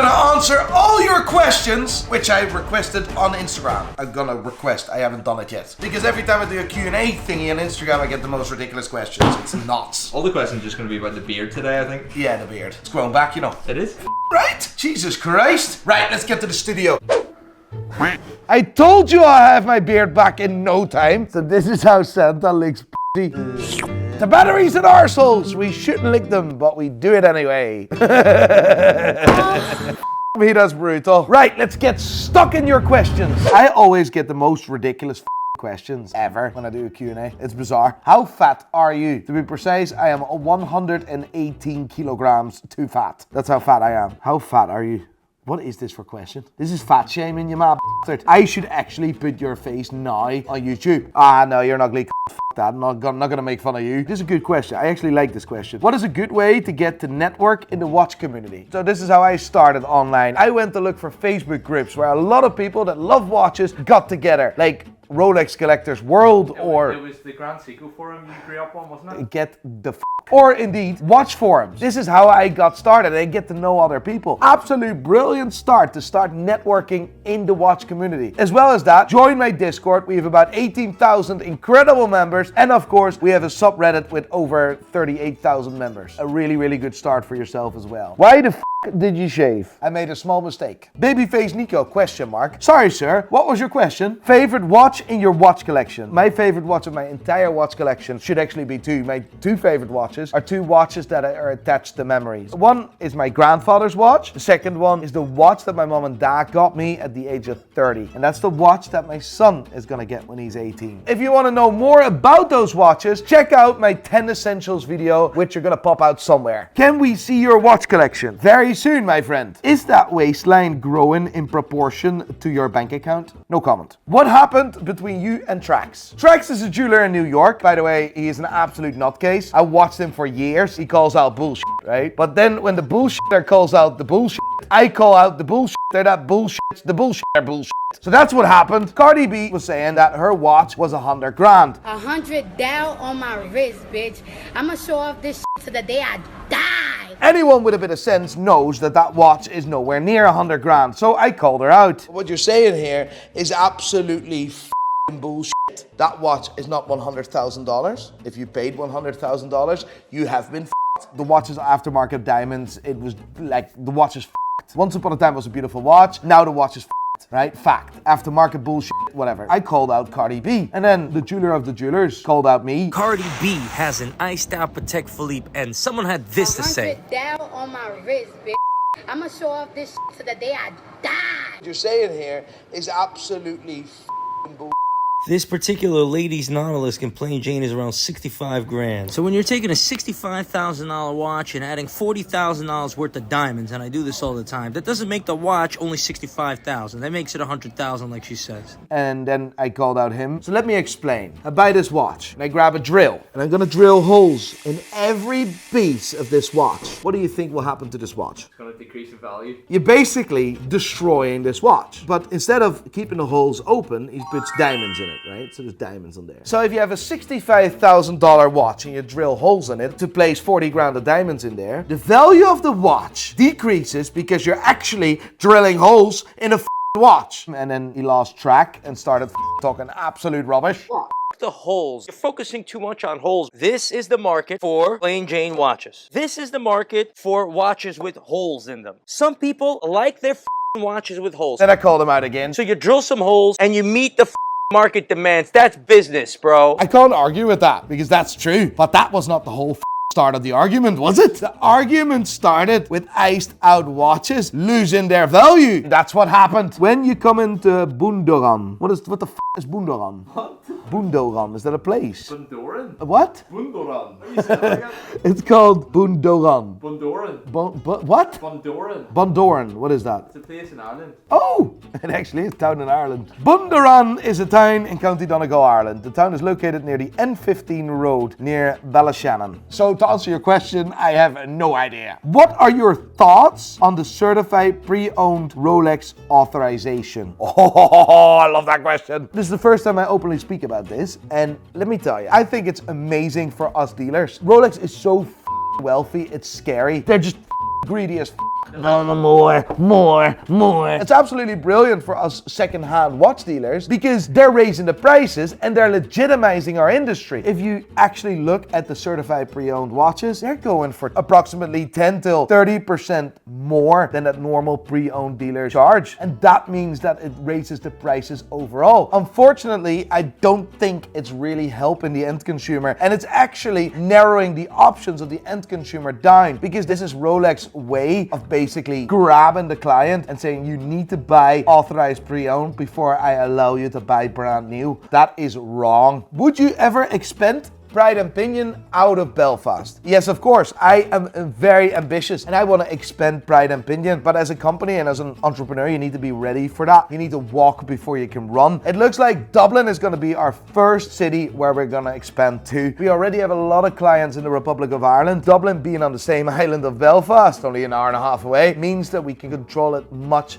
gonna answer all your questions, which I requested on Instagram. I'm gonna request, I haven't done it yet. Because every time I do a Q&A thingy on Instagram, I get the most ridiculous questions. It's nuts. All the questions are just gonna be about the beard today, I think. Yeah, the beard. It's grown back, you know. It is? Right? Jesus Christ. Right, let's get to the studio. I told you I have my beard back in no time. So this is how Santa licks p***y. The batteries and arseholes. We shouldn't lick them, but we do it anyway. He does brutal. Right, let's get stuck in your questions. I always get the most ridiculous questions ever when I do a Q&A. It's bizarre. How fat are you? To be precise, I am 118 kilograms too fat. That's how fat I am. How fat are you? What is this for question? This is fat shaming, you mad bastard. I should actually put your face now on YouTube. Ah, no, you're an ugly f*** that. I'm not gonna make fun of you. This is a good question. I actually like this question. What is a good way to get to network in the watch community? So this is how I started online. I went to look for Facebook groups where a lot of people that love watches got together. Like Rolex Collectors World or... It was the Grand Seiko forum you grew up on, wasn't it? Get the f***. Or indeed, watch forums. This is how I got started. I get to know other people. Absolute brilliant start to start networking in the watch community. As well as that, join my Discord. We have about 18,000 incredible members. And of course, we have a subreddit with over 38,000 members. A really, really good start for yourself as well. Why the f*** did you shave? I made a small mistake. Babyface Nico, question mark. Sorry, sir. What was your question? Favorite watch in your watch collection? My favorite watch of my entire watch collection should actually be two. My two favorite watches are two watches that are attached to memories. One is my grandfather's watch. The second one is the watch that my mom and dad got me at the age of 30. And that's the watch that my son is gonna get when he's 18. If you wanna know more about those watches, check out my 10 essentials video, which are gonna pop out somewhere. Can we see your watch collection? Very soon, my friend. Is that waistline growing in proportion to your bank account? No comment. What happened between you and Trax? Trax is a jeweler in New York. By the way, he is an absolute nutcase. I watched him for years. He calls out bullshit, right? But then when the bullshitter calls out the bullshit, I call out the bullshitter that bullshit, the bullshitter bullshit. So that's what happened. Cardi B was saying that her watch was 100 grand. 100 down on my wrist, bitch. I'ma show off this shit to the day I die. Anyone with a bit of sense knows that that watch is nowhere near 100 grand. So I called her out. What you're saying here is absolutely f***ing bullshit. That watch is not $100,000. If you paid $100,000, you have been f***ed. The watch is aftermarket diamonds. It was like, the watch is f***ed. Once upon a time it was a beautiful watch. Now the watch is f***ed. Right? Fact. Aftermarket bullshit, whatever. I called out Cardi B. And then the jeweler of the jewelers called out me. Cardi B has an iced out Patek Philippe, and someone had this to say. 100 down on my wrist, bitch. I'ma show off this shit to the day I die. What you're saying here is absolutely f***ing bullshit. This particular lady's Nautilus in plain Jane is around 65 grand. So when you're taking a $65,000 watch and adding $40,000 worth of diamonds, and I do this all the time, that doesn't make the watch only $65,000. That makes it $100,000 like she says. And then I called out him. So let me explain. I buy this watch and I grab a drill and I'm gonna drill holes in every piece of this watch. What do you think will happen to this watch? It's gonna decrease in value. You're basically destroying this watch. But instead of keeping the holes open, he puts diamonds in it. Right? So there's diamonds on there. So if you have a $65,000 watch and you drill holes in it to place 40 grand of diamonds in there, the value of the watch decreases because you're actually drilling holes in a watch. And then he lost track and started talking absolute rubbish. The holes. You're focusing too much on holes. This is the market for plain Jane watches. This is the market for watches with holes in them. Some people like their watches with holes. Then I called him out again. So you drill some holes and you meet the market demands. That's business, bro. I can't argue with that because that's true. But that was not the whole start of the argument, was it? The argument started with iced out watches losing their value. That's what happened. When you come into Bundoran, what the is Bundoran? What? Bundoran, is that a place? Bundoran? What? Bundoran. What are you saying again? It's called Bundoran. Bundoran. What? Bundoran. Bundoran, what is that? It's a place in Ireland. Oh, it actually is a town in Ireland. Bundoran is a town in County Donegal, Ireland. The town is located near the N15 road near Ballyshannon. So to answer your question, I have no idea. What are your thoughts on the certified pre-owned Rolex authorization? Oh, I love that question. This is the first time I openly speak about this, and let me tell you, I think it's amazing for us dealers. Rolex is so wealthy, it's scary. They're just greedy as More. It's absolutely brilliant for us second-hand watch dealers because they're raising the prices and they're legitimizing our industry. If you actually look at the certified pre-owned watches, they're going for approximately 10 till 30% more than that normal pre-owned dealer charge. And that means that it raises the prices overall. Unfortunately, I don't think it's really helping the end consumer, and it's actually narrowing the options of the end consumer down, because this is Rolex's way of basically grabbing the client and saying you need to buy authorized pre-owned before I allow you to buy brand new. That is wrong. Would you ever expend Pride and Pinion out of Belfast? Yes, of course. I am very ambitious and I want to expand Pride and Pinion, but as a company and as an entrepreneur, you need to be ready for that. You need to walk before you can run. It looks like Dublin is going to be our first city where we're going to expand to. We already have a lot of clients in the Republic of Ireland. Dublin being on the same island of Belfast, only an hour and a half away, means that we can control it much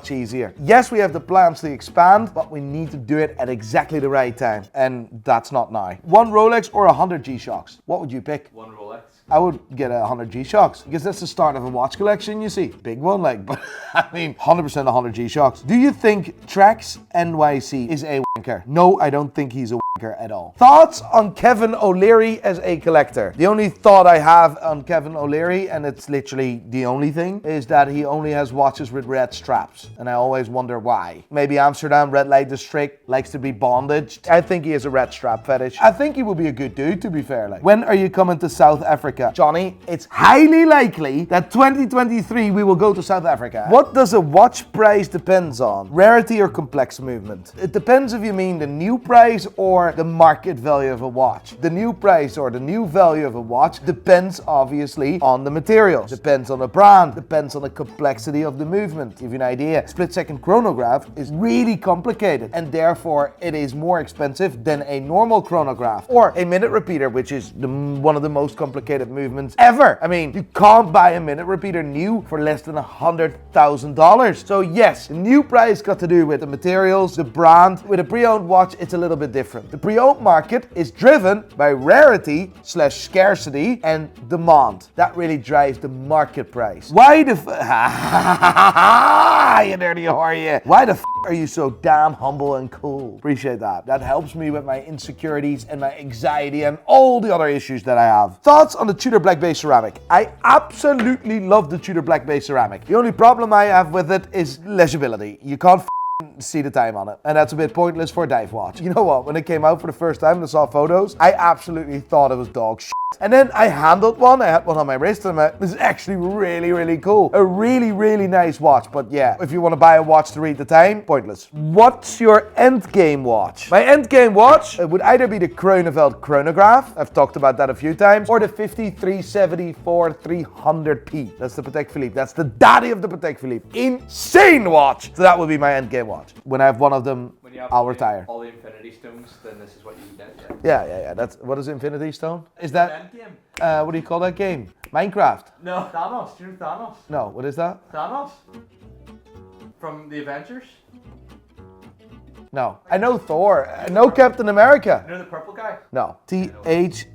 easier. Yes, we have the plans to expand, but we need to do it at exactly the right time, and that's not now. One Rolex or 100 G-Shocks? What would you pick? One Rolex. I would get 100 G-Shocks because that's the start of a watch collection, you see. Big one, like, but I mean, 100% 100 G-Shocks. Do you think TraxNYC is a wanker? No, I don't think he's a wanker at all. Thoughts on Kevin O'Leary as a collector? The only thought I have on Kevin O'Leary, and it's literally the only thing, is that he only has watches with red straps. And I always wonder why. Maybe Amsterdam red light district likes to be bondaged. I think he has a red strap fetish. I think he will be a good dude, to be fair. Like, when are you coming to South Africa? Johnny, it's highly likely that 2023 we will go to South Africa. What does a watch price depends on? Rarity or complex movement? It depends if you mean the new price or the market value of a watch. The new price or the new value of a watch depends obviously on the materials, depends on the brand, depends on the complexity of the movement. To give you an idea, split-second chronograph is really complicated and therefore it is more expensive than a normal chronograph, or a minute repeater, which is one of the most complicated movements ever. I mean, you can't buy a minute repeater new for less than $100,000. So yes, the new price got to do with the materials, the brand. With a pre-owned watch, it's a little bit different. The pre-owned market is driven by rarity / scarcity and demand. That really drives the market price. Why the you dirty whore, you. Why the are you so damn humble and cool? Appreciate that. That helps me with my insecurities and my anxiety and all the other issues that I have. Thoughts on the Tudor black base ceramic? I absolutely love the Tudor black base ceramic. The only problem I have with it is legibility. You can't see the time on it, and that's a bit pointless for a dive watch. You know what? When it came out for the first time and I saw photos, I absolutely thought it was dog shit. And then I handled one. I had one on my wrist, and this is actually really cool. A really nice watch. But yeah, if you want to buy a watch to read the time, pointless. What's your end game watch? My end game watch would either be the Kroneveld chronograph. I've talked about that a few times, or the 5374 300p. That's the Patek Philippe. That's the daddy of the Patek Philippe. Insane watch. So that would be my end game watch. When I have one of them, I'll retire. All the Infinity Stones, then this is what you get. Yeah. That's what is Infinity Stone? Is that Endgame. what do you call that game? Minecraft? No, Thanos. Do you know Thanos? No, what is that? Thanos? From the Avengers? No. I know Thor. I know Captain America. You know the purple guy? No. Thanos.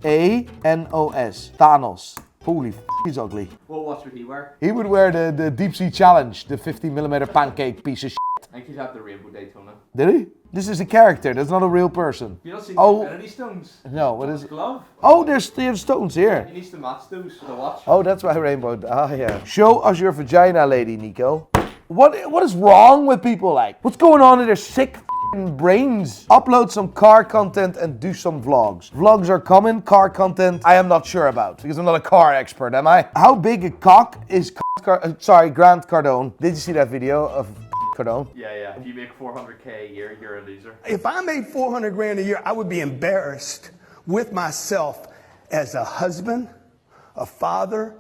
Thanos. Holy f***, he's ugly. What watch would he wear? He would wear the Deep Sea Challenge, the 50mm pancake piece of shit. I think he'd have the Rainbow Daytona. Did he? This is a character, that's not a real person. You don't see Oh. the Infinity Stones? No, what is it? Glove? Oh, there's stones here. He needs to match those with the watch. Oh, that's my rainbow. Ah, yeah. Show us your vagina, lady, Nico. What is wrong with people like? What's going on in their sick f***ing brains? Upload some car content and do some vlogs. Vlogs are coming. Car content, I am not sure about because I'm not a car expert, am I? How big a cock is Grant Cardone? Did you see that video of Cardone? Yeah. If you make 400k a year, you're a loser. If I made 400 grand a year, I would be embarrassed with myself as a husband, a father,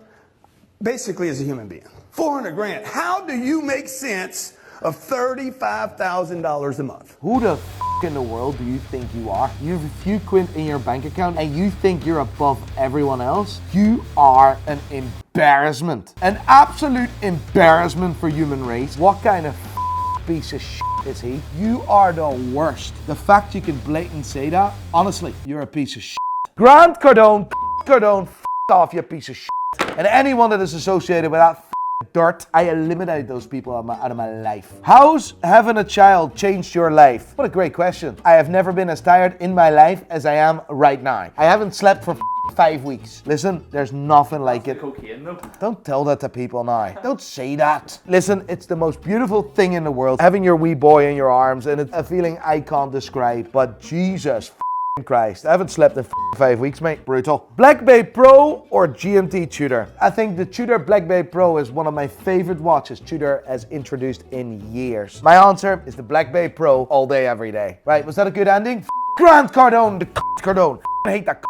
basically as a human being. 400 grand. How do you make sense of $35,000 a month? Who the f in the world do you think you are? You have a few quid in your bank account and you think you're above everyone else? You are an embarrassment. An absolute embarrassment for human race. What kind of piece of shit is he? You are the worst. The fact you can blatantly say that, honestly, you're a piece of shit. Grant Cardone, f off, you piece of shit. And anyone that is associated with that dirt. I eliminated those people out of my life. How's having a child changed your life? What a great question. I have never been as tired in my life as I am right now. I haven't slept for 5 weeks. Listen, there's nothing like it. Cocaine though. Don't tell that to people now. Don't say that. Listen, it's the most beautiful thing in the world. Having your wee boy in your arms, and it's a feeling I can't describe. But Jesus Christ, I haven't slept in 5 weeks, mate. Brutal. Black Bay Pro or GMT Tudor? I think the Tudor Black Bay Pro is one of my favorite watches Tudor has introduced in years. My answer is the Black Bay Pro all day, every day. Right, was that a good ending? Grant Cardone, the Cardone. I hate that